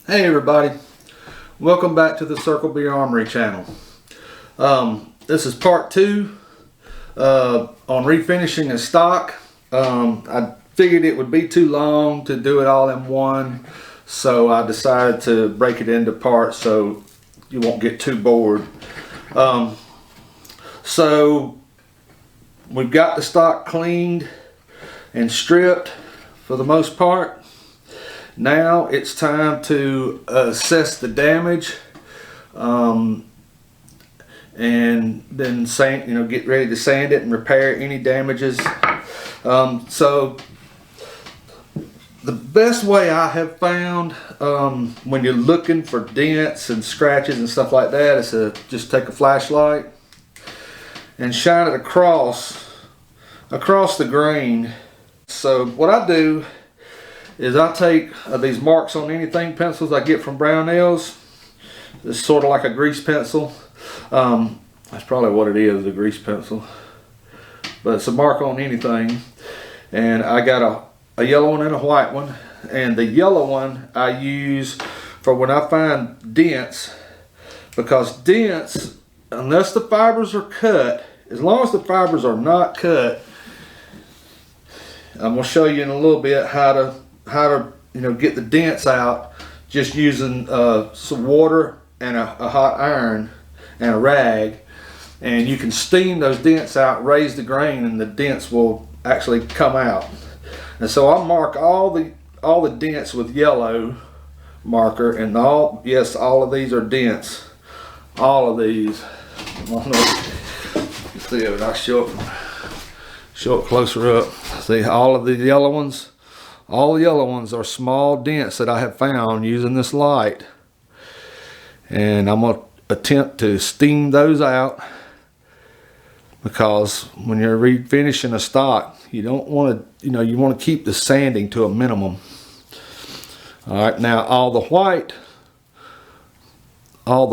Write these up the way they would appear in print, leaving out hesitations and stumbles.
Hey everybody, welcome back to the Circle B Armory channel. This is part 2 on refinishing a stock. I figured it would be too long to do it all in one, so I decided to break it into parts so you won't get too bored. So we've got the stock cleaned and stripped for the most part. Now it's time to assess the damage, and then sand, get ready to sand it and repair any damages. So the best way I have found when you're looking for dents and scratches and stuff like that is to just take a flashlight and shine it across the grain. So what I do is I take these marks on anything pencils I get from Brownells. It's sort of like a grease pencil. That's probably what it is, a grease pencil. But it's a mark on anything. And I got a yellow one and a white one. And the yellow one I use for when I find dents. Because dents, unless the fibers are cut, as long as the fibers are not cut, I'm going to show you in a little bit how to get the dents out just using some water and a hot iron and a rag, and you can steam those dents out, raise the grain, and the dents will actually come out. And so I mark all the dents with yellow marker, and all of these are dents. All of these. I don't know if you can see it, I'll show it closer up. See, all of the yellow ones. All the yellow ones are small dents that I have found using this light, and I'm going to attempt to steam those out, because when you're refinishing a stock, you don't want to, you want to keep the sanding to a minimum. All right, now all the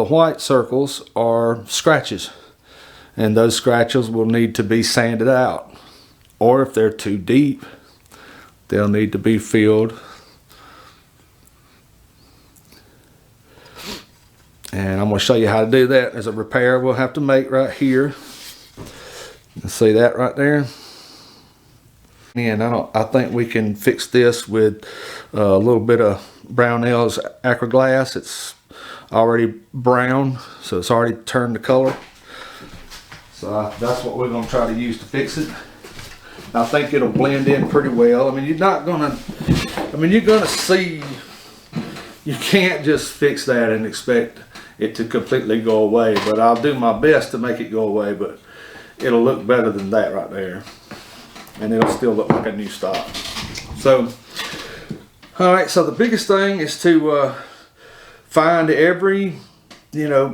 white circles are scratches, and those scratches will need to be sanded out, or if they're too deep, they'll need to be filled. And I'm going to show you how to do that. There's a repair we'll have to make right here. You see that right there? And I think we can fix this with a little bit of Brownells Acroglass. It's already brown, so it's already turned the color. So that's what we're going to try to use to fix it. I think it'll blend in pretty well. I mean, you're gonna see, you can't just fix that and expect it to completely go away, but I'll do my best to make it go away, but it'll look better than that right there. And it'll still look like a new stock. So, all right, so the biggest thing is to find every,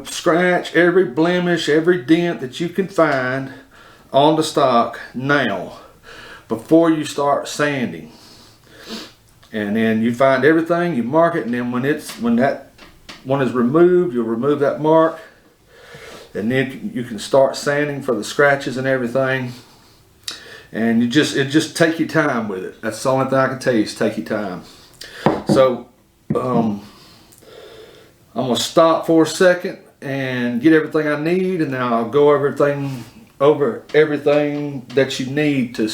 scratch, every blemish, every dent that you can find on the stock now, before you start sanding. And then you find everything, you mark it, and then when that one is removed, you'll remove that mark, and then you can start sanding for the scratches and everything. And it just take your time with it. That's the only thing I can tell you, is take your time. So I'm gonna stop for a second and get everything I need, and then I'll go over everything that you need to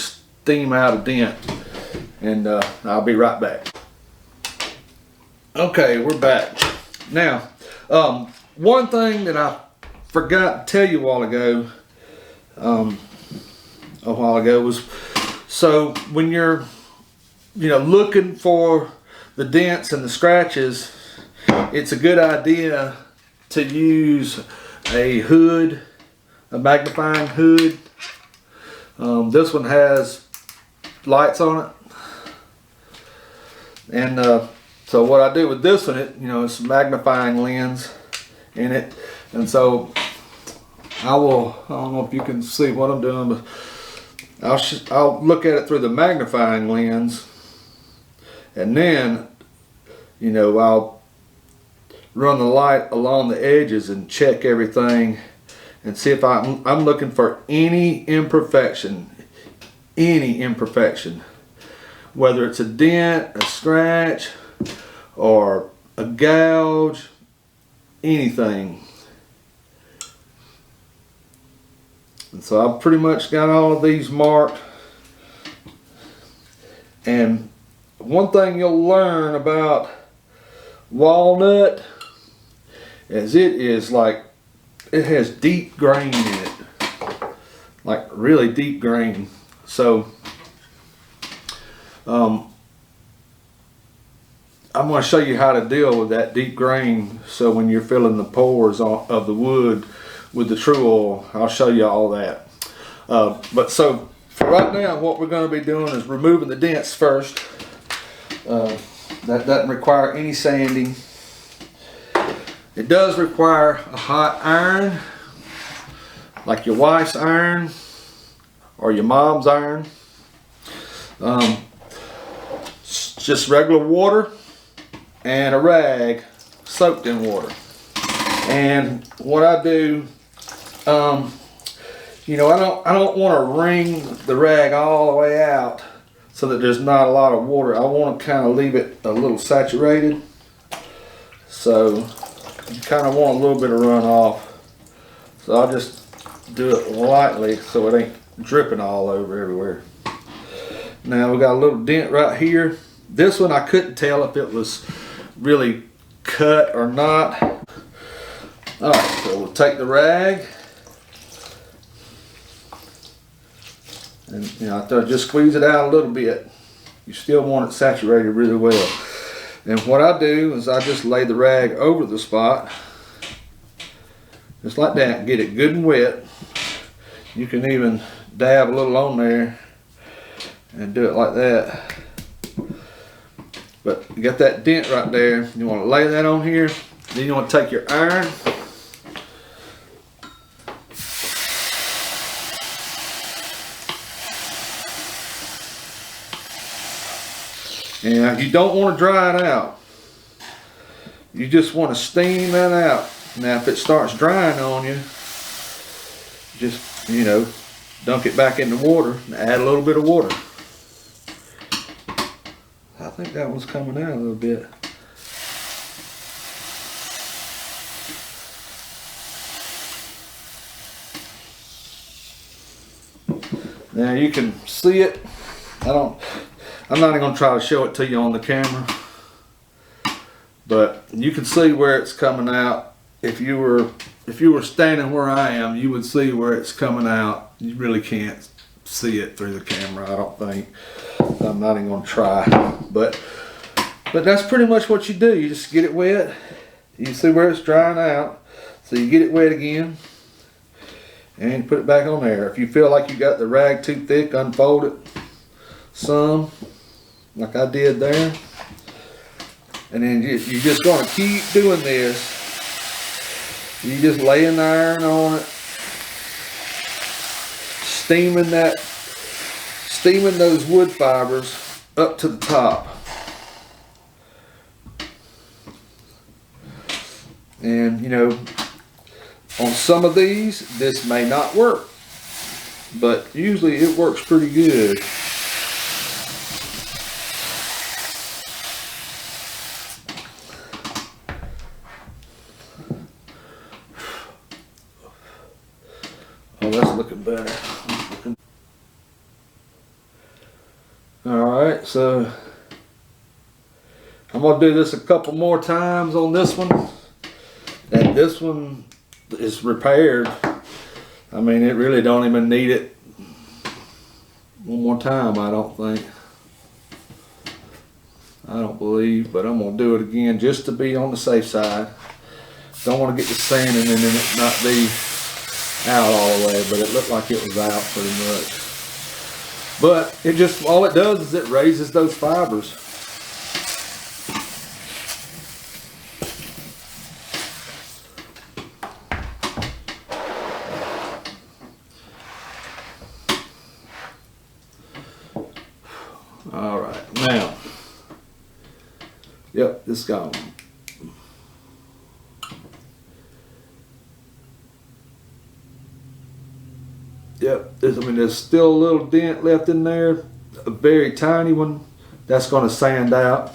steam out a dent, and I'll be right back. Okay, we're back. Now, one thing that I forgot to tell you a while ago was, so when you're looking for the dents and the scratches, it's a good idea to use a hood, a magnifying hood. This one has lights on it, and so what I do with this one, it's a magnifying lens in it, and so I don't know if you can see what I'm doing, but I'll look at it through the magnifying lens, and then I'll run the light along the edges and check everything and see if I'm looking for any imperfection, whether it's a dent, a scratch, or a gouge, anything. And so I've pretty much got all of these marked. And one thing you'll learn about walnut is it has deep grain in it, like really deep grain. So I'm going to show you how to deal with that deep grain. So when you're filling the pores of the wood with the true oil, I'll show you all that. But so for right now, what we're going to be doing is removing the dents first. That doesn't require any sanding. It does require a hot iron, like your wife's iron or your mom's iron. Just regular water and a rag soaked in water. And what I do, you know, I don't want to wring the rag all the way out so that there's not a lot of water. I want to kind of leave it a little saturated. So you kind of want a little bit of runoff. So I'll just do it lightly so it ain't dripping all over everywhere. Now we got a little dent right here. This one I couldn't tell if it was really cut or not. All right, so we'll take the rag. And you know, I just squeeze it out a little bit. You still want it saturated really well. And what I do is I just lay the rag over the spot, just like that, get it good and wet. You can even dab a little on there and do it like that. But you got that dent right there. You want to lay that on here. Then you want to take your iron. And you don't want to dry it out. You just want to steam that out. Now if it starts drying on you, just, you know, dunk it back in the water and add a little bit of water. I think that one's coming out a little bit. Now you can see it. I'm not even going to try to show it to you on the camera, but you can see where it's coming out. If you were standing where I am, you would see where it's coming out. You really can't see it through the camera, I don't think. I'm not even going to try, but that's pretty much what you do. You just get it wet. You see where it's drying out, so you get it wet again and you put it back on there. If you feel like you got the rag too thick, unfold it some, like I did there, and then you're just going to keep doing this. You just lay an iron on it, steaming those wood fibers up to the top. And you know, on some of these this may not work, but usually it works pretty good. Oh, that's looking better. Alright, so I'm going to do this a couple more times on this one. And this one is repaired. I mean, it really don't even need it one more time, I don't think. I don't believe, but I'm going to do it again just to be on the safe side. Don't want to get the sanding and then it not be out all the way, but it looked like it was out pretty much. But it just, all it does is it raises those fibers. All right, now, yep, it's gone. Yep, I mean, there's still a little dent left in there, a very tiny one. That's going to sand out.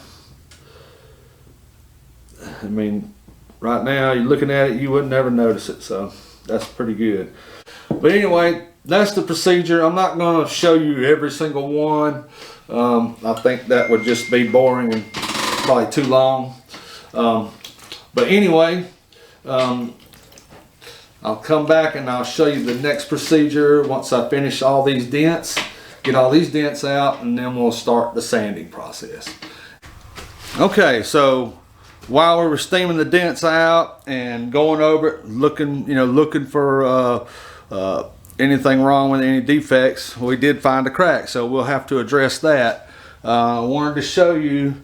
I mean, right now you're looking at it, you would never notice it, so that's pretty good. But anyway, that's the procedure. I'm not going to show you every single one. I think that would just be boring and probably too long. But anyway, I'll come back and I'll show you the next procedure once I finish all these dents, get all these dents out, and then we'll start the sanding process. Okay, so while we were steaming the dents out and going over it, looking for anything wrong with any defects, we did find a crack, so we'll have to address that. I wanted to show you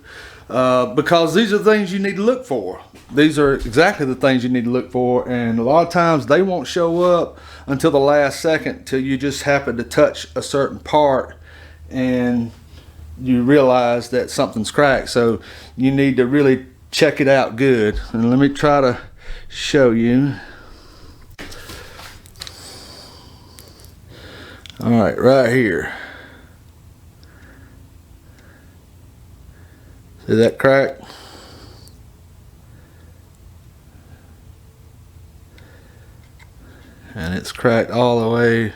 because these are things you need to look for. These are exactly the things you need to look for, and a lot of times they won't show up until the last second, till you just happen to touch a certain part and you realize that something's cracked. So you need to really check it out good. And let me try to show you. All right here. See that crack? And it's cracked all the way.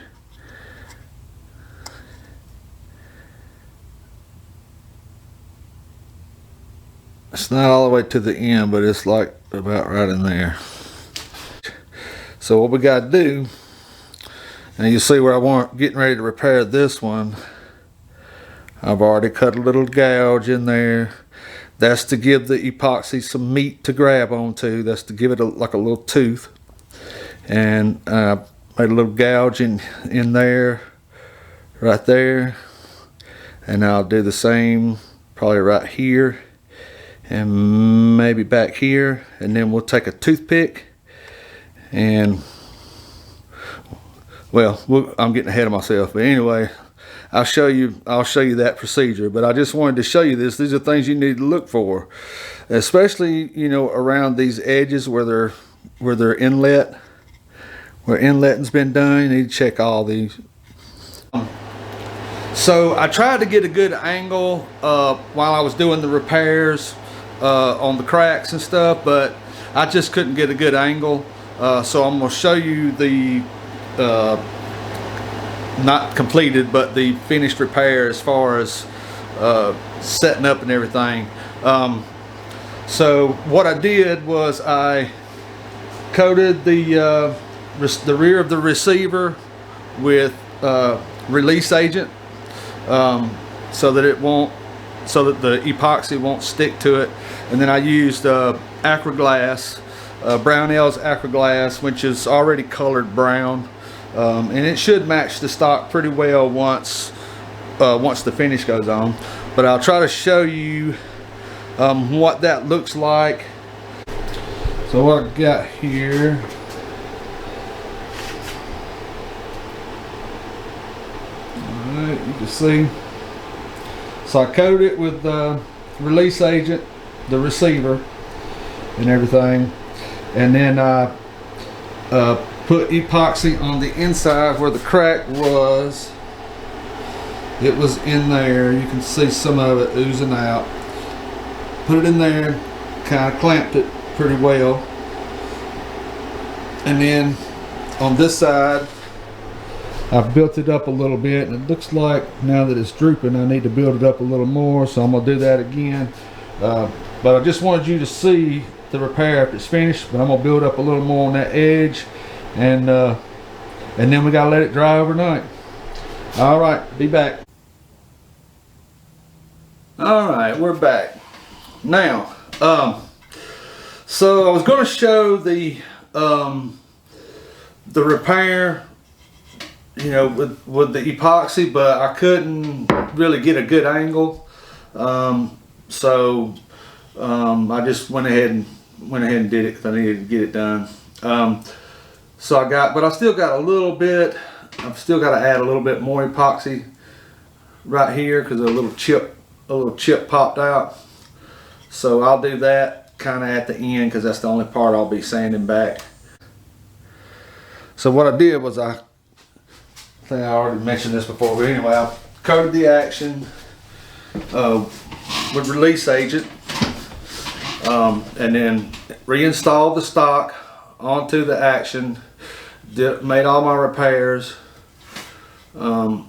It's not all the way to the end, but it's like about right in there. So what we got to do, and you see where I want getting ready to repair this one, I've already cut a little gouge in there. That's to give the epoxy some meat to grab onto. That's to give it like a little tooth. And I made a little gouge in there, right there. And I'll do the same probably right here and maybe back here. And then we'll take a toothpick and, well, I'm getting ahead of myself, but anyway, I'll show you that procedure. But I just wanted to show you this. These are things you need to look for, especially around these edges where they're inlet, where inletting's been done. You need to check all these. So I tried to get a good angle while I was doing the repairs on the cracks and stuff, but I just couldn't get a good angle. So I'm going to show you the not completed, but the finished repair as far as setting up and everything. So what I did was I coated the rear of the receiver with release agent, so that the epoxy won't stick to it. And then I used Acraglass, Brownell's Acraglass, which is already colored brown. And it should match the stock pretty well once the finish goes on. But I'll try to show you what that looks like. So what I've got here, alright, you can see. So I coated it with the release agent, the receiver, and everything, and then I put epoxy on the inside where the crack was. It was in there. You can see some of it oozing out. Put it in there, kind of clamped it pretty well. And then on this side, I've built it up a little bit, and it looks like now that it's drooping, I need to build it up a little more, so I'm going to do that again. But I just wanted you to see the repair after it's finished, but I'm going to build up a little more on that edge. And then we gotta let it dry overnight. All right, be back. All right, we're back now. So I was going to show the repair, with the epoxy, but I couldn't really get a good angle. So I just went ahead and did it because I needed to get it done. But I still got a little bit. I've still got to add a little bit more epoxy right here because a little chip popped out. So I'll do that kind of at the end because that's the only part I'll be sanding back. So what I did was I think I already mentioned this before, but anyway, I coated the action with release agent, and then reinstalled the stock onto the Action. Made all my repairs. I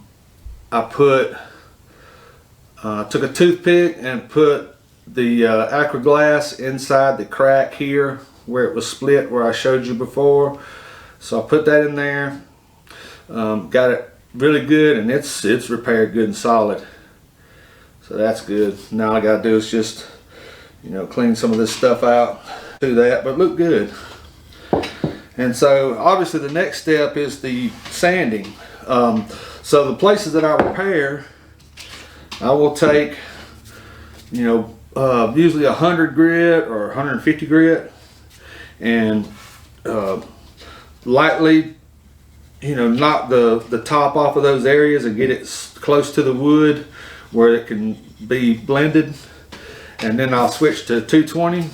took a toothpick and put the Acra glass inside the crack here where it was split, where I showed you before. So I put that in there. Got it really good, and it's repaired good and solid. So that's good. Now all I gotta do is just, you know, clean some of this stuff out, do that, but look good. And so obviously the next step is the sanding. So the places that I repair, I will take, you know, usually 100 grit or 150 grit, and lightly, you know, knock the top off of those areas and get it close to the wood where it can be blended. And then I'll switch to 220,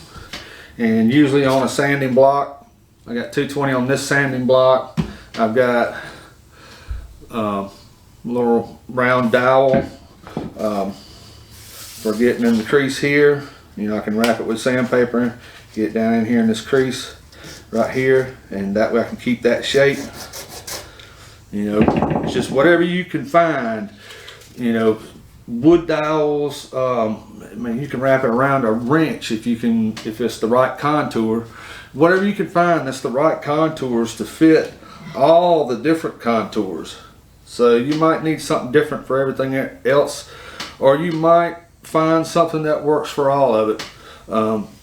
and usually on a sanding block, I got 220 on this sanding block. I've got a little round dowel for getting in the crease here. You know, I can wrap it with sandpaper, get it down in here in this crease right here, and that way I can keep that shape. You know, it's just whatever you can find. You know, wood dowels. I mean, you can wrap it around a wrench if it's the right contour. Whatever you can find that's the right contours to fit all the different contours. So you might need something different for everything else, or you might find something that works for all of it.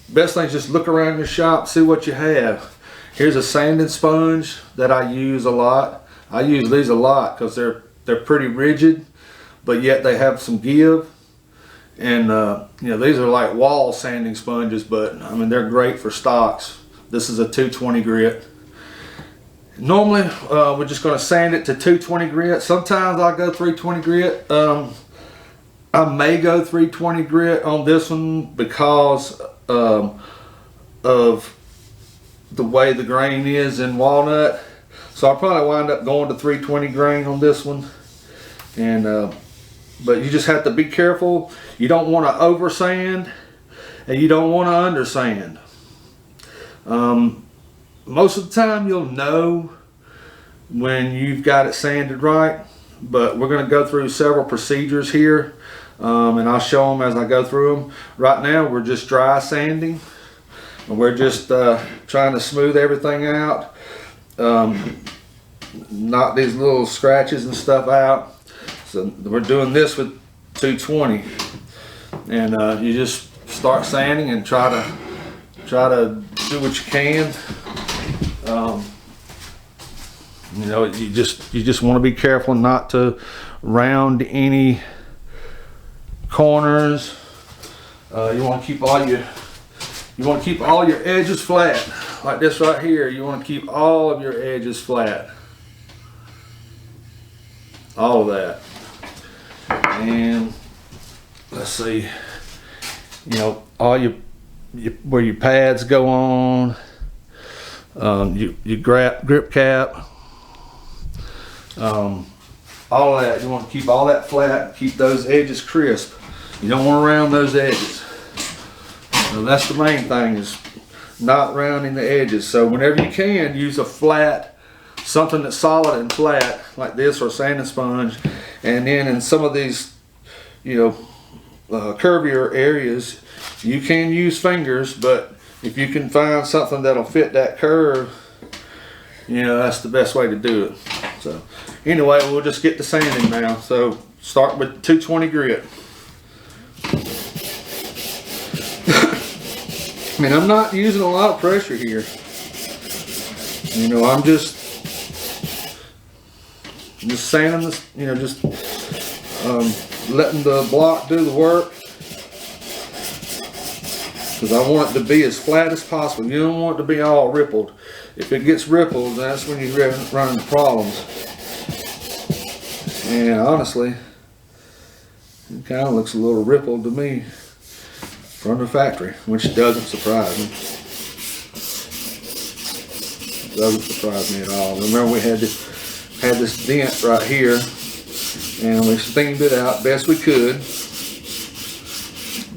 Best thing is just look around your shop, see what you have. Here's a sanding sponge that I use a lot. I use these a lot because they're pretty rigid, but yet they have some give. And you know, these are like wall sanding sponges, but I mean, they're great for stocks. This is a 220 grit. Normally we're just going to sand it to 220 grit. Sometimes I'll go 320 grit. I may go 320 grit on this one because of the way the grain is in walnut. So I'll probably wind up going to 320 grain on this one. And but you just have to be careful. You don't want to over sand, and you don't want to under sand. Most of the time you'll know when you've got it sanded right, but we're going to go through several procedures here, and I'll show them as I go through them. Right now we're just dry sanding, and we're just trying to smooth everything out, knock these little scratches and stuff out. So we're doing this with 220, and you just start sanding and try to do what you can. You know, you just want to be careful not to round any corners. You want to keep all your edges flat, like this right here. You want to keep all of your edges flat, all of that. And let's see, you know, all where your pads go on, your grip cap, all of that. You want to keep all that flat, keep those edges crisp. You don't want to round those edges. So that's the main thing, is not rounding the edges. So whenever you can, use a flat, something that's solid and flat, like this, or a sanding sponge. And then in some of these, you know, curvier areas, you can use fingers, but if you can find something that'll fit that curve, you know, that's the best way to do it. So anyway, we'll just get to sanding now. So start with 220 grit. I mean, I'm not using a lot of pressure here. You know, I'm just sanding this, you know, just letting the block do the work, because I want it to be as flat as possible. You don't want it to be all rippled. If it gets rippled, that's when you run into problems. And honestly, it kind of looks a little rippled to me from the factory, which doesn't surprise me. It doesn't surprise me at all. Remember, we had this dent right here, and we steamed it out best we could.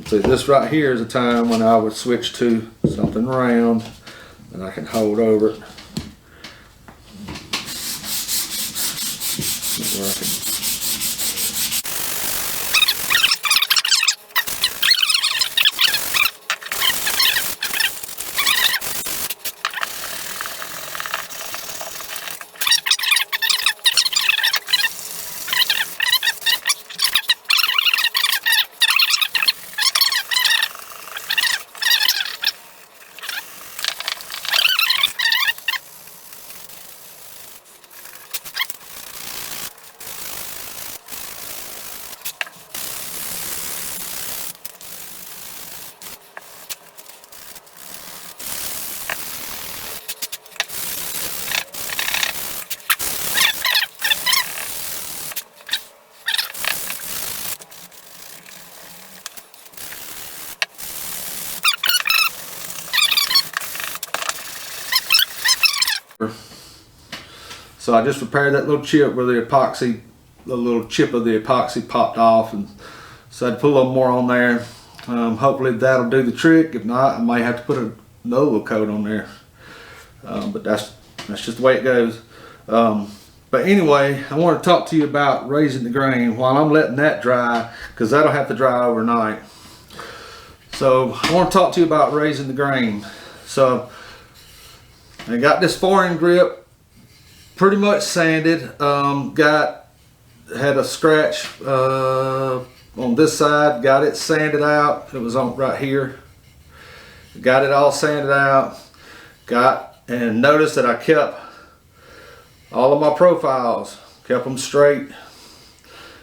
See, this right here is a time when I would switch to something round and I can hold over it. Where I can So I just repaired that little chip where the epoxy, the little chip of the epoxy popped off, and so I had to put a little more on there. Hopefully that'll do the trick. If not, I might have to put another little coat on there. But that's just the way it goes. But anyway, I want to talk to you about raising the grain while I'm letting that dry, because that'll have to dry overnight. So I want to talk to you about raising the grain. So I got this foreign grip pretty much sanded. Had a scratch on this side, got it sanded out. It was on right here. Got it all sanded out. And noticed that I kept all of my profiles, kept them straight.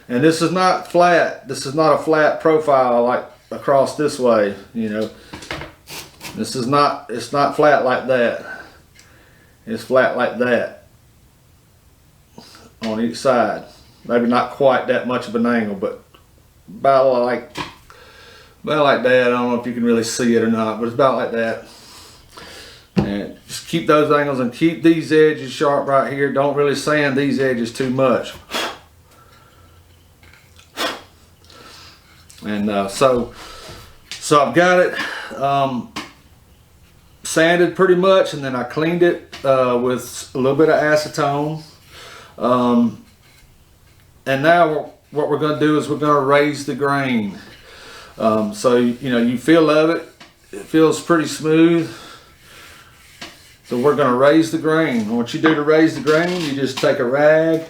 And this is not flat. This is not a flat profile like across this way, you know. This is not, it's not flat like that. It's flat like that on each side. Maybe not quite that much of an angle, but about like that. I don't know if you can really see it or not, but it's about like that. And just keep those angles and keep these edges sharp right here. Don't really sand these edges too much. And so I've got it sanded pretty much, and then I cleaned it with a little bit of acetone. And now what we're going to do is we're going to raise the grain. So you know, you feel of it. It feels pretty smooth. So we're going to raise the grain. What you do to raise the grain, you just take a rag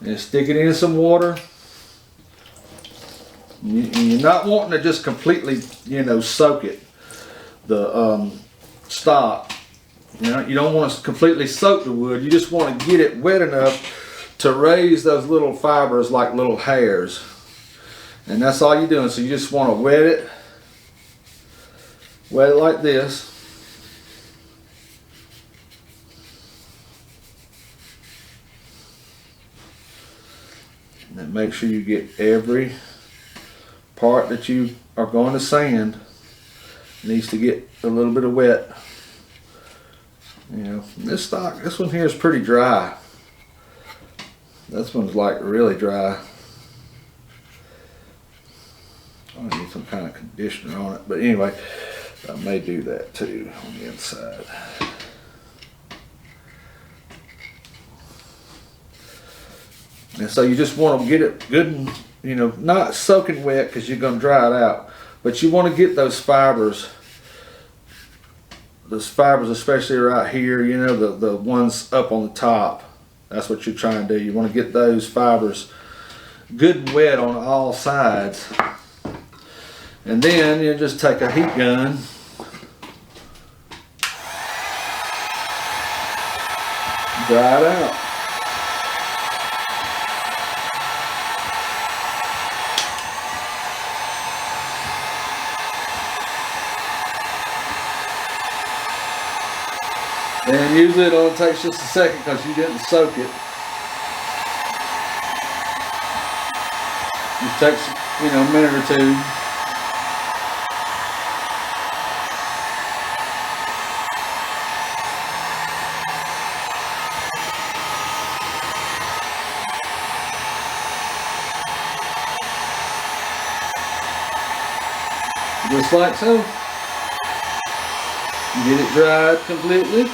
and stick it in some water. You're not wanting to just completely, you know, soak it, the stock. You know, you don't want to completely soak the wood. You just want to get it wet enough to raise those little fibers like little hairs. And that's all you're doing. So you just want to wet it like this. And then make sure you get every part that you are going to sand. It needs to get a little bit of wet. You know, this one here is pretty dry. This one's like really dry. I need some kind of conditioner on it, but anyway, I may do that too on the inside. And so you just want to get it good and, you know, not soaking wet because you're going to dry it out, but you want to get those fibers especially right here, you know, the ones up on the top. That's what you're trying to do. You want to get those fibers good and wet on all sides. And then you just take a heat gun, dry it out. And usually it only takes just a second because you didn't soak it. It takes, you know, a minute or two. Just like so. Get it dried completely.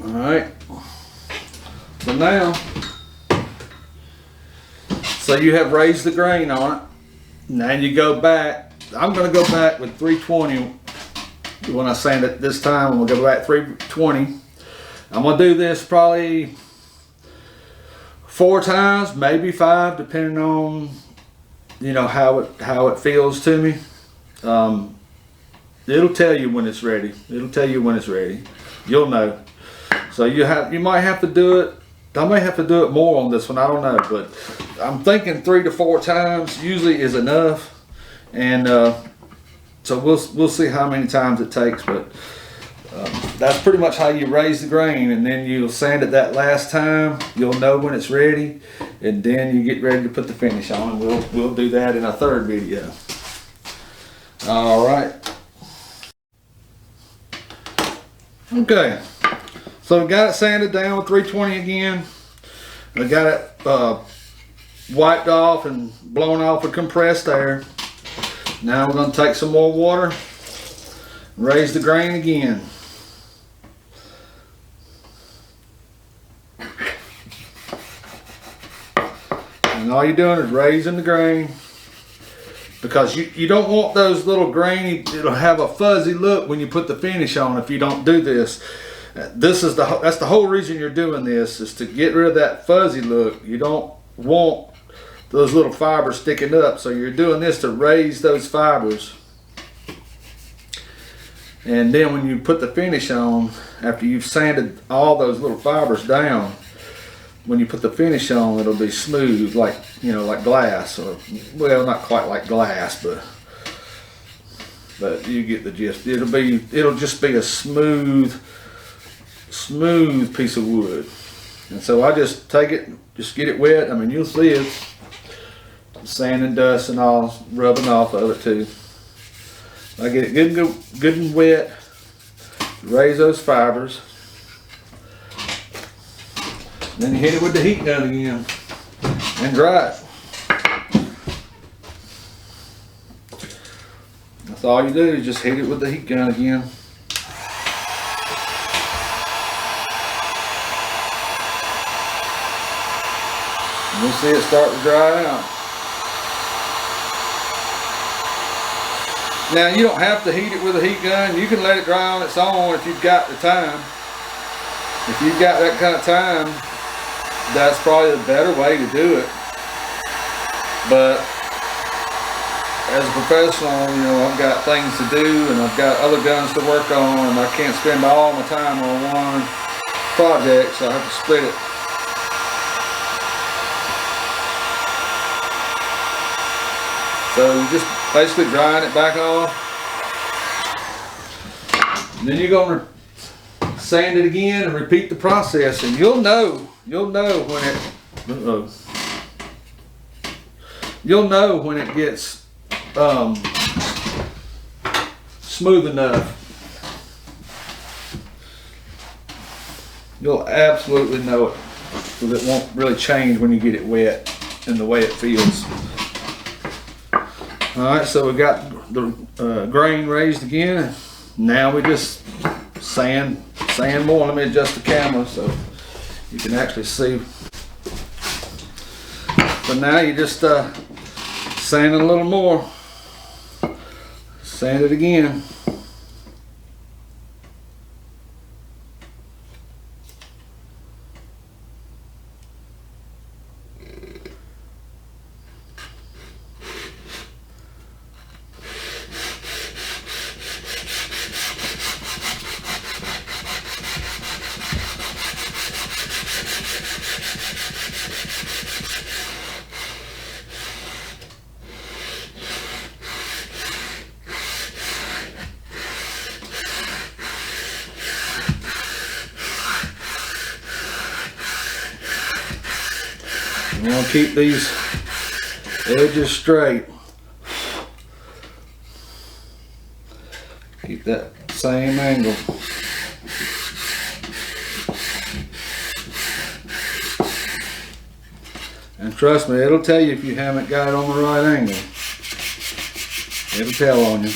Alright. So now, so you have raised the grain on it. Now you go back. I'm going to go back with 320. When I sand it this time, I'm going to go back 320. I'm going to do this probably 4 times, maybe 5, depending on, you know, how it feels to me. It'll tell you when it's ready. It'll tell you when it's ready. You'll know. So you might have to do it. I may have to do it more on this one. I don't know, but I'm thinking 3 to 4 times usually is enough. And so we'll see how many times it takes, but that's pretty much how you raise the grain, and then you'll sand it that last time. You'll know when it's ready, and then you get ready to put the finish on. And we'll do that in a third video. All right. Okay. So we got it sanded down with 320 again. I got it wiped off and blown off with compressed air. Now we're going to take some more water, raise the grain again. And all you're doing is raising the grain, because you don't want those little grainy, it'll have a fuzzy look when you put the finish on if you don't do this. That's the whole reason you're doing this, is to get rid of that fuzzy look. You don't want those little fibers sticking up, so you're doing this to raise those fibers. And then when you put the finish on, after you've sanded all those little fibers down, when you put the finish on, it'll be smooth, like, you know, like glass, or, well, not quite like glass, but you get the gist. It'll just be a smooth piece of wood. And so I just take it, just get it wet. I mean, you'll see it, sand and dust and all rubbing off of it too. I get it good and wet, raise those fibers. Then you hit it with the heat gun again and dry it. That's all you do, is just hit it with the heat gun again. And you'll see it start to dry out. Now you don't have to heat it with a heat gun. You can let it dry on its own if you've got the time. If you've got that kind of time, that's probably the better way to do it. But as a professional, you know, I've got things to do and I've got other guns to work on, and I can't spend all my time on one project, so I have to split it. So you just basically drying it back off. And then you're going to sand it again and repeat the process, and you'll know when it you'll know when it gets smooth enough. You'll absolutely know it, because it won't really change when you get it wet and the way it feels. Alright, so we got the grain raised again. Now we just sand more. Let me adjust the camera so you can actually see. So now you just sand it a little more. Sand it again. You want to keep these edges straight. Keep that same angle. And trust me, it'll tell you if you haven't got it on the right angle. It'll tell on you.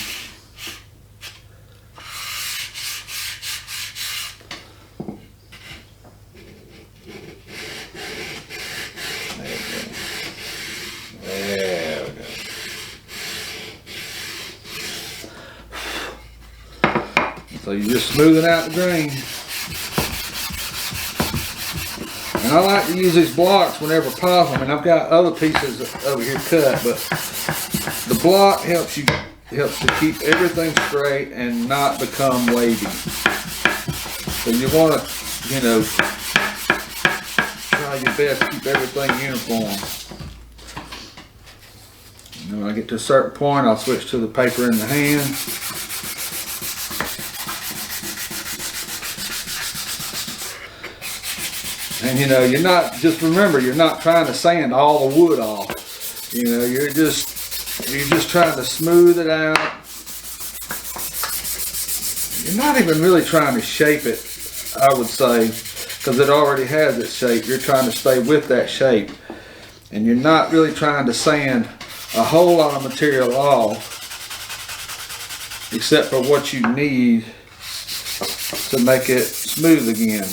There we go. So you're just smoothing out the grain. And I like to use these blocks whenever possible. I mean, I've got other pieces over here cut, but the block helps to keep everything straight and not become wavy. So you want to, you know, try your best to keep everything uniform. And when I get to a certain point, I'll switch to the paper in the hand. And you know, just remember, you're not trying to sand all the wood off. You know, you're just trying to smooth it out. You're not even really trying to shape it, I would say, because it already has its shape. You're trying to stay with that shape. And you're not really trying to sand a whole lot of material off, except for what you need to make it smooth again.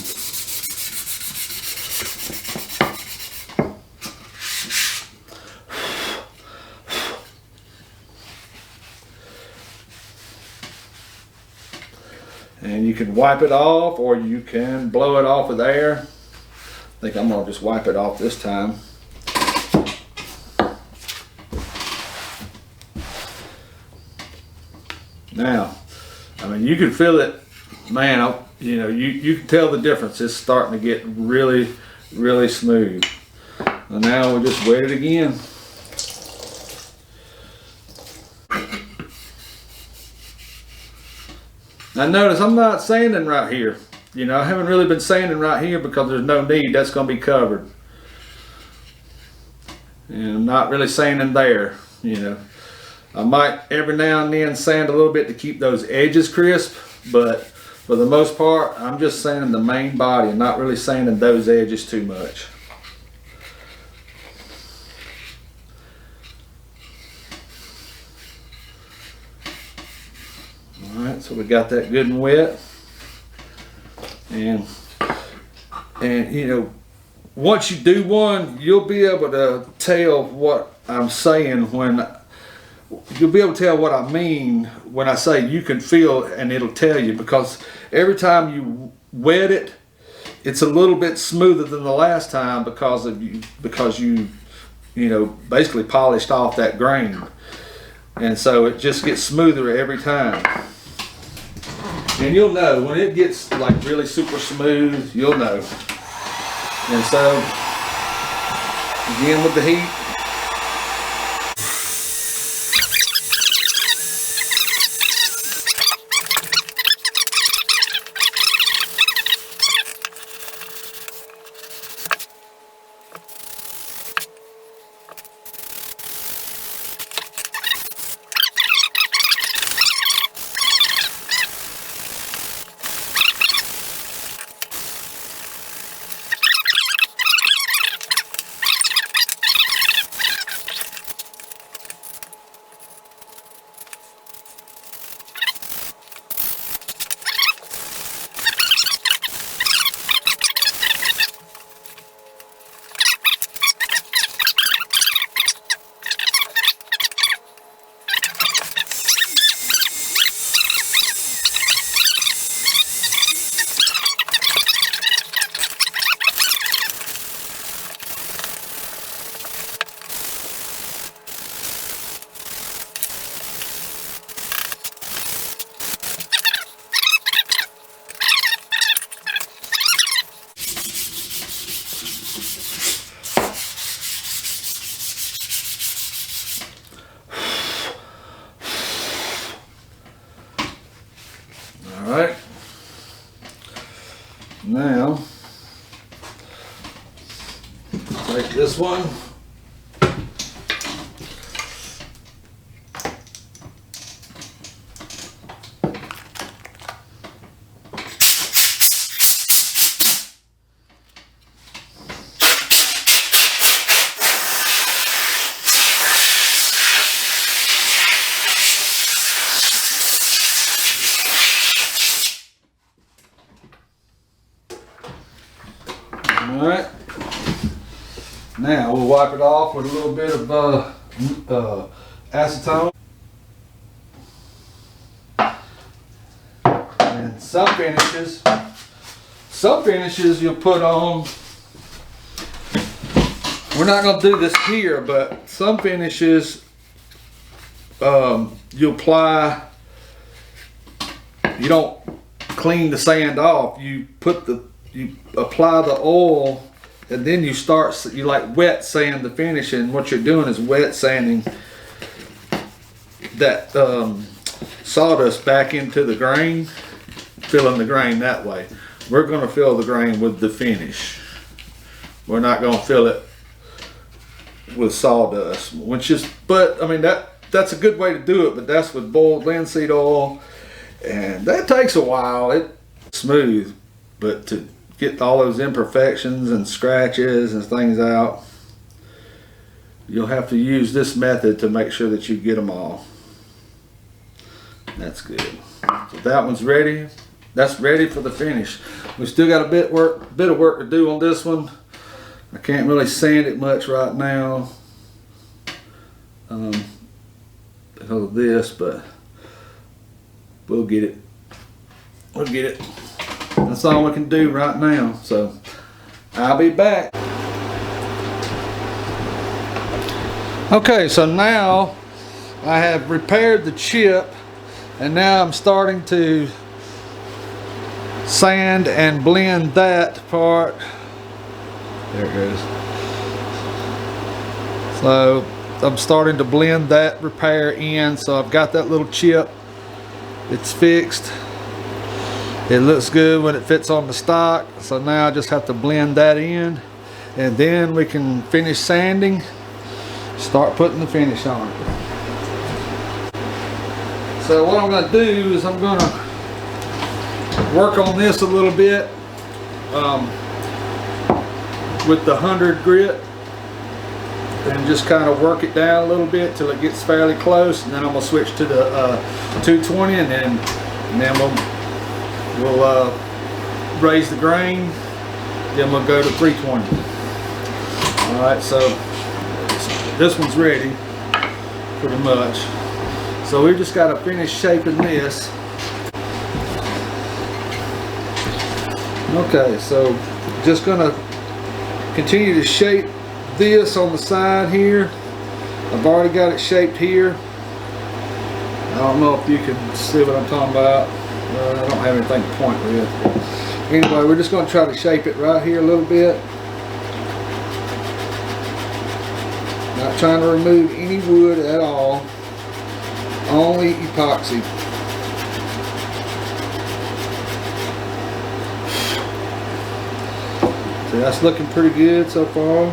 And you can wipe it off, or you can blow it off with air. I think I'm gonna just wipe it off this time. Now, I mean, you can feel it, man. You know, you can tell the difference. It's starting to get really, really smooth. And now we'll just wet it again. Now notice I'm not sanding right here. You know, I haven't really been sanding right here because there's no need. That's going to be covered. And I'm not really sanding there, you know. I might every now and then sand a little bit to keep those edges crisp, but for the most part, I'm just sanding the main body and not really sanding those edges too much. Alright, so we got that good and wet. And you know, once you do one, you'll be able to tell what I'm saying you'll be able to tell what I mean when I say you can feel, and it'll tell you, because every time you wet it, it's a little bit smoother than the last time because you know, basically polished off that grain. And so it just gets smoother every time. And you'll know when it gets like really super smooth, you'll know. And so, again with the heat. Alright, now take this one, All right. Now we'll wipe it off with a little bit of acetone. And some finishes you'll put on. We're not going to do this here, but some finishes you apply. You don't clean the sand off. You apply the oil, and then you like wet sand the finish. And what you're doing is wet sanding that sawdust back into the grain, filling the grain that way. We're going to fill the grain with the finish. We're not going to fill it with sawdust, but I mean that's a good way to do it, but that's with boiled linseed oil, and that takes a while. It's smooth, but to get all those imperfections and scratches and things out, you'll have to use this method to make sure that you get them all. That's good. So that one's ready. That's ready for the finish. We still got a bit of work to do on this one. I can't really sand it much right now because of this, but we'll get it. We'll get it. That's all we can do right now. So I'll be back. Okay, so now I have repaired the chip, and now I'm starting to sand and blend that part. There it goes. So I'm starting to blend that repair in. So I've got that little chip. It's fixed. It looks good when it fits on the stock. So now I just have to blend that in, and then we can finish sanding, start putting the finish on it. So what I'm going to do is I'm going to work on this a little bit with the 100 grit, and just kind of work it down a little bit till it gets fairly close, and then I'm going to switch to the 220, and then we'll raise the grain, then we'll go to 320. Alright, so this one's ready pretty much. So we just got to finish shaping this. Okay, so just gonna continue to shape this on the side here. I've already got it shaped here. I don't know if you can see what I'm talking about. I don't have anything to point with. Anyway, we're just going to try to shape it right here a little bit. Not trying to remove any wood at all. Only epoxy. So that's looking pretty good so far.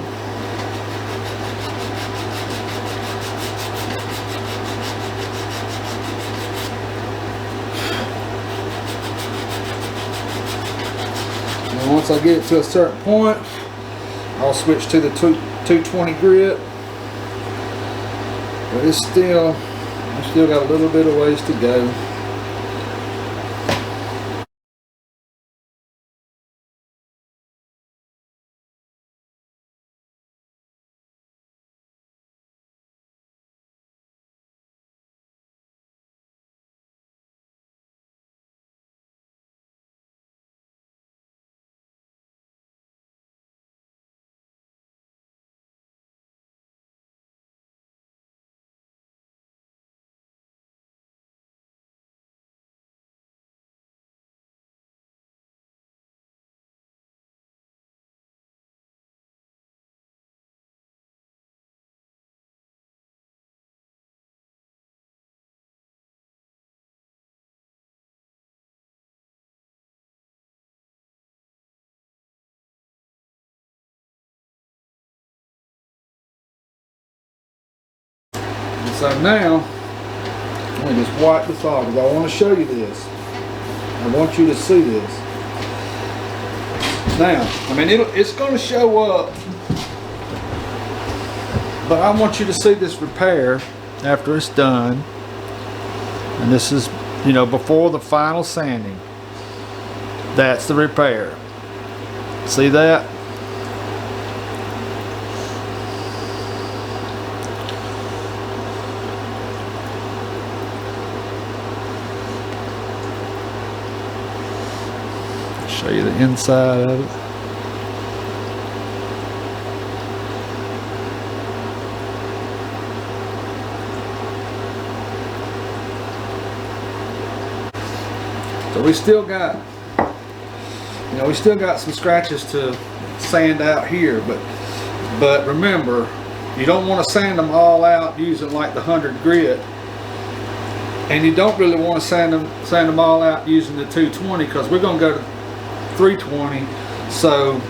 And once I get it to a certain point, I'll switch to the 220 grit. But it's still got a little bit of ways to go. So now, I'm going to just wipe this off because I want to show you this. I want you to see this. Now, I mean, it's going to show up, but I want you to see this repair after it's done. And this is, you know, before the final sanding. That's the repair. See that? Show you the inside of it. So we still got, we still got some scratches to sand out here, but remember, you don't want to sand them all out using like the 100 grit, and you don't really want to sand them all out using the 220, because we're going to go to 320. So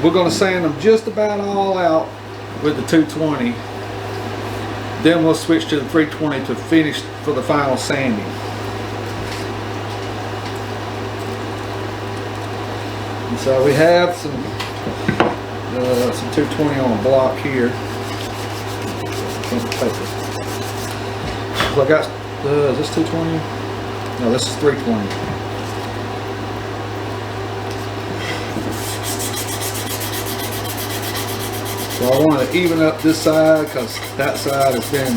we're going to sand them just about all out with the 220. Then we'll switch to the 320 to finish for the final sanding. And so we have some 220 on a block here. So I got, is this 220? No, this is 320. So I want to even up this side because that side has been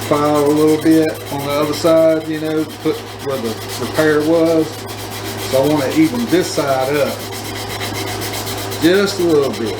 filed a little bit on the other side, put where the repair was. So I want to even this side up just a little bit.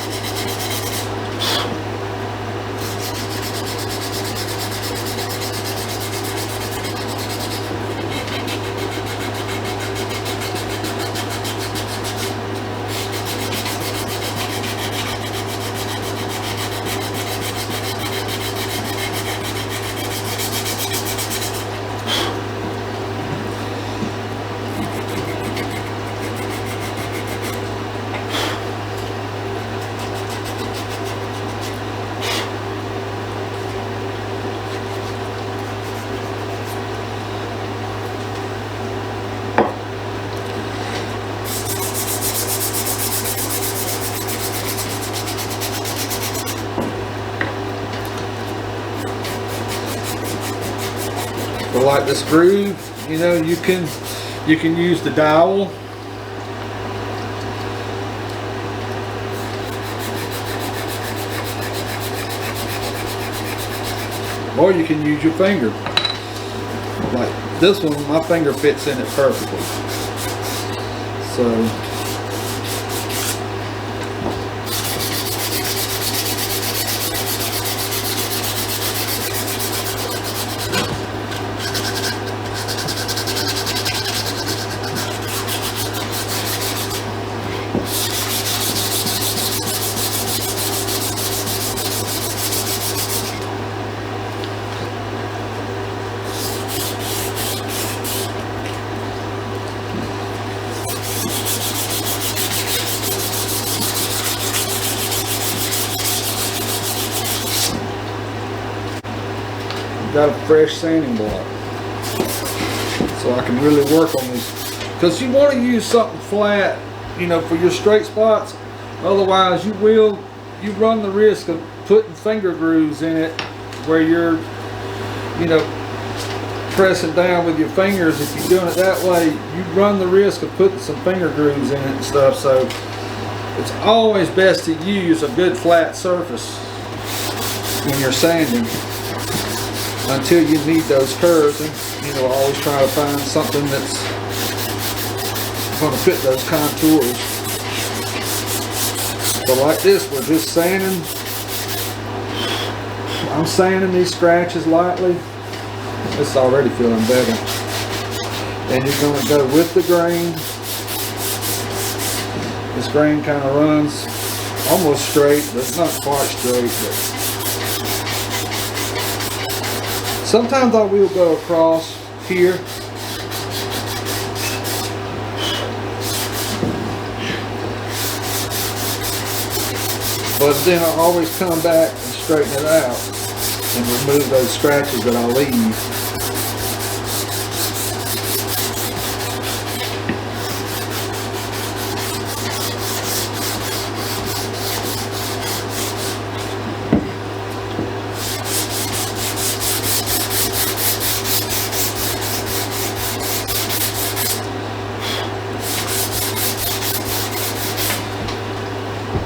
But like this groove, you can use the dowel, or you can use your finger. Like this one, my finger fits in it perfectly. So got a fresh sanding block, so I can really work on these, because you want to use something flat, for your straight spots. Otherwise you run the risk of putting finger grooves in it where you're pressing down with your fingers. If you're doing it that way, you run the risk of putting some finger grooves in it and stuff. So it's always best to use a good flat surface when you're sanding, until you need those curves. And always try to find something that's going to fit those contours. So like this, we're just sanding. I'm sanding these scratches lightly. It's already feeling better. And you're going to go with the grain. This grain kind of runs almost straight, but it's not quite straight. But sometimes I will go across here. But then I always come back and straighten it out and remove those scratches that I leave.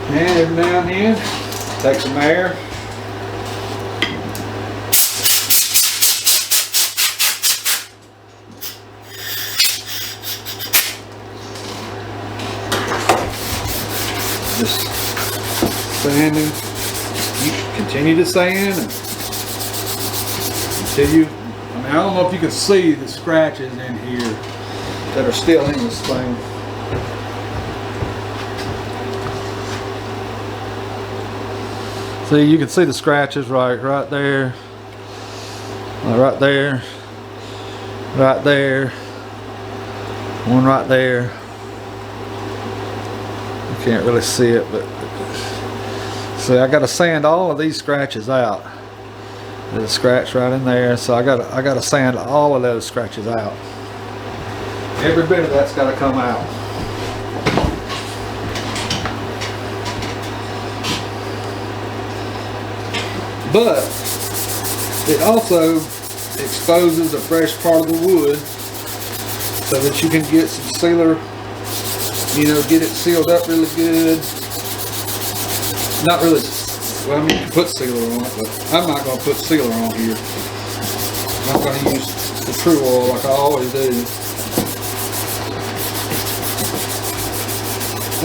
And every now and then, take some air. Just sanding. You continue to sand until you, I mean, I don't know if you can see the scratches in here that are still in this thing. See, you can see the scratches right there, right there, right there, one right there. You can't really see it, but see, I got to sand all of these scratches out. There's a scratch right in there, so I got to sand all of those scratches out. Every bit of that's got to come out. But it also exposes a fresh part of the wood so that you can get some sealer, you know, get it sealed up really good. Not really, well, I mean, you can put sealer on it, but I'm not going to put sealer on here. I'm going to use the True Oil like I always do.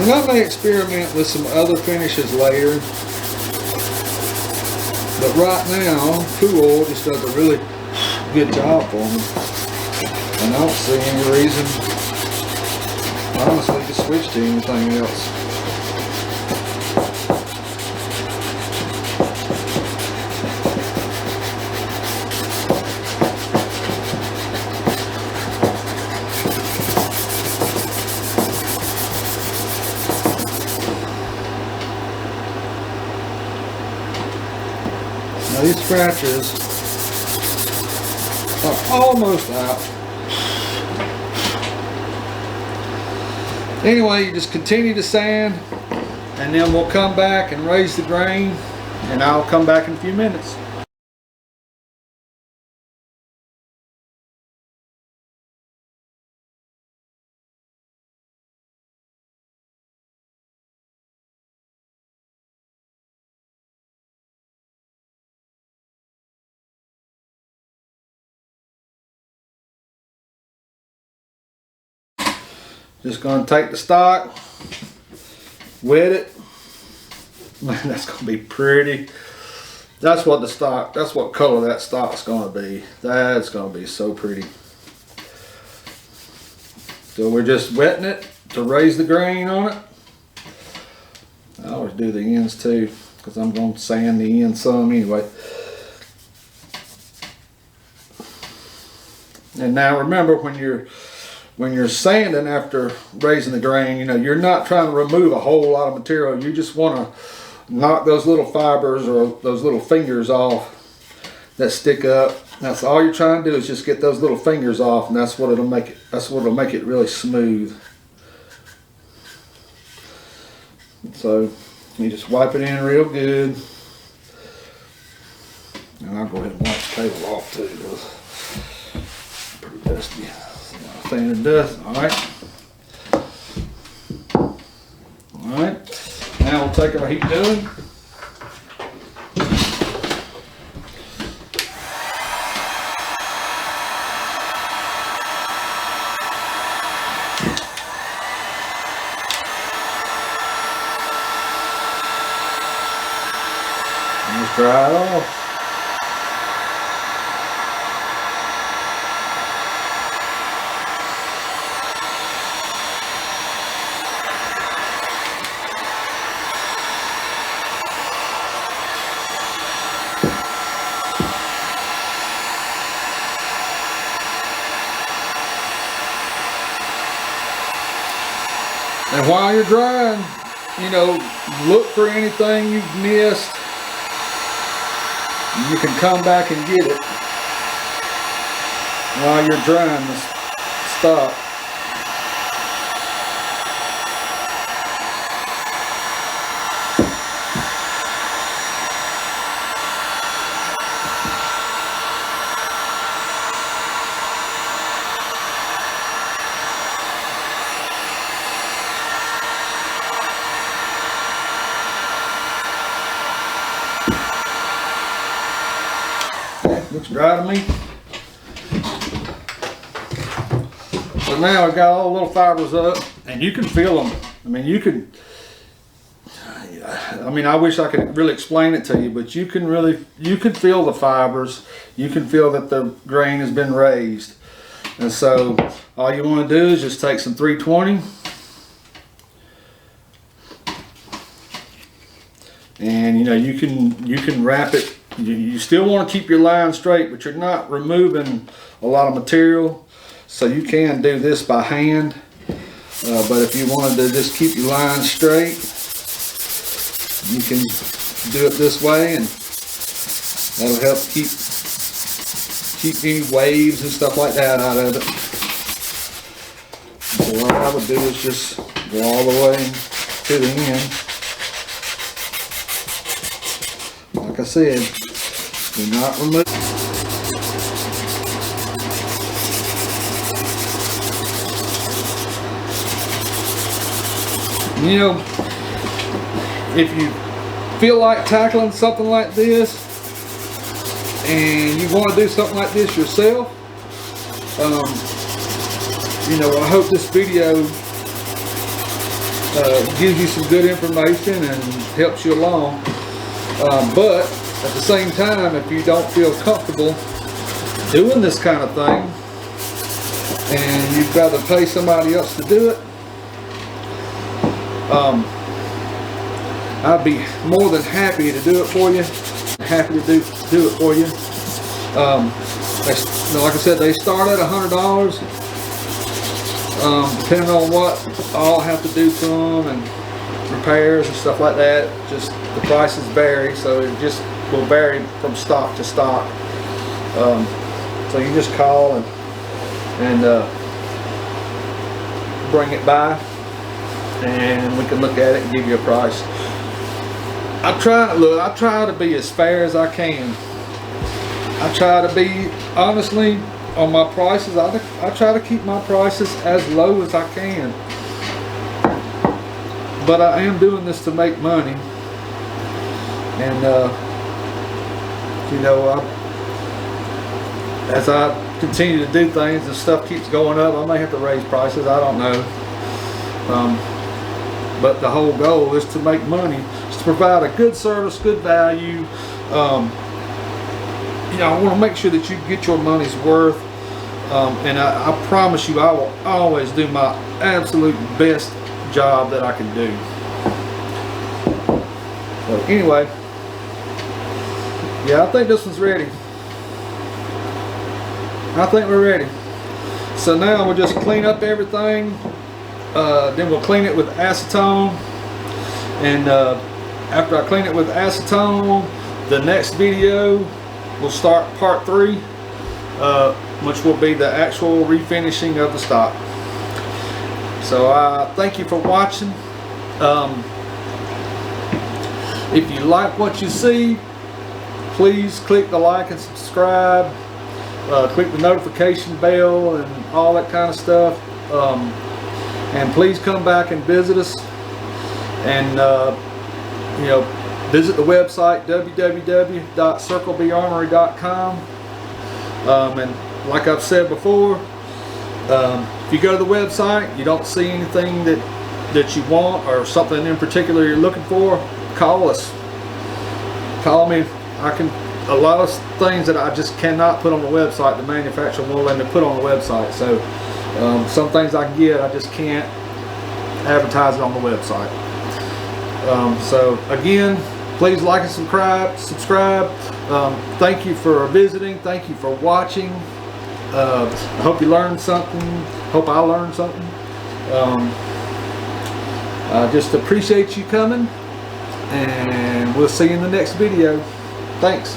And I may experiment with some other finishes later. But right now, True Oil just does a really good job for me. And I don't see any reason, honestly, to switch to anything else. Now these scratches are almost out. Anyway, you just continue to sand, and then we'll come back and raise the grain, and I'll come back in a few minutes. Just going to take the stock, wet it. Man, that's going to be pretty. That's what the stock, that's what color that stock's going to be. That's going to be so pretty. So we're just wetting it to raise the grain on it. I always do the ends too, because I'm going to sand the ends some anyway. And now remember, when you're sanding after raising the grain, you know, you're not trying to remove a whole lot of material. You just want to knock those little fibers or those little fingers off that stick up. That's all you're trying to do, is just get those little fingers off, and that's what it'll make it. That's what'll make it really smooth. So you just wipe it in real good, and I'll go ahead and wipe the table off too. It's pretty dusty. Fan and dust. Alright. Alright. Now we'll take our heat gun. And just dry it off. And while you're drying, you know, look for anything you've missed. You can come back and get it while you're drying the stock. Looks dry to me. So now I've got all the little fibers up, and you can feel them. I mean, you can I mean, I wish I could really explain it to you, but you can feel the fibers. You can feel that the grain has been raised. And so all you want to do is just take some 320 and you can wrap it. You still want to keep your line straight, but you're not removing a lot of material, so you can do this by hand. But if you wanted to just keep your line straight, you can do it this way, and that'll help keep any waves and stuff like that out of it. So what I would do is just go all the way to the end. Like I said, do not remove. If you feel like tackling something like this and you want to do something like this yourself, I hope this video gives you some good information and helps you along. But at the same time, if you don't feel comfortable doing this kind of thing and you've got to pay somebody else to do it, I'd be more than happy to do it for you. Happy to do it for you. Like I said, they start at $100, depending on what I'll have to do to them and repairs and stuff like that. Just the prices vary, so it just will vary from stock to stock. So you just call and bring it by, and we can look at it and give you a price. I try to be as fair as I can. I try to be, honestly, on my prices. I try to keep my prices as low as I can. But I am doing this to make money. And, as I continue to do things and stuff keeps going up, I may have to raise prices. I don't know. But the whole goal is to make money, is to provide a good service, good value. I want to make sure that you get your money's worth. And I promise you, I will always do my absolute best job that I can do. So anyway, yeah, I think this one's ready. I think we're ready. So now we'll just clean up everything. Then we'll clean it with acetone, and after I clean it with acetone, the next video will start part 3, which will be the actual refinishing of the stock. So thank you for watching. If you like what you see, please click the like and subscribe, click the notification bell and all that kind of stuff. And please come back and visit us, and visit the website www.circlebarmory.com. And like I've said before, if you go to the website, you don't see anything that you want or something in particular you're looking for, call us. Call me. A lot of things that I just cannot put on the website, the manufacturer won't let me put on the website. So some things I can get, I just can't advertise it on the website. So again, please like and subscribe. Thank you for visiting. Thank you for watching. I hope you learned something. Hope I learned something. I just appreciate you coming, and we'll see you in the next video. Thanks.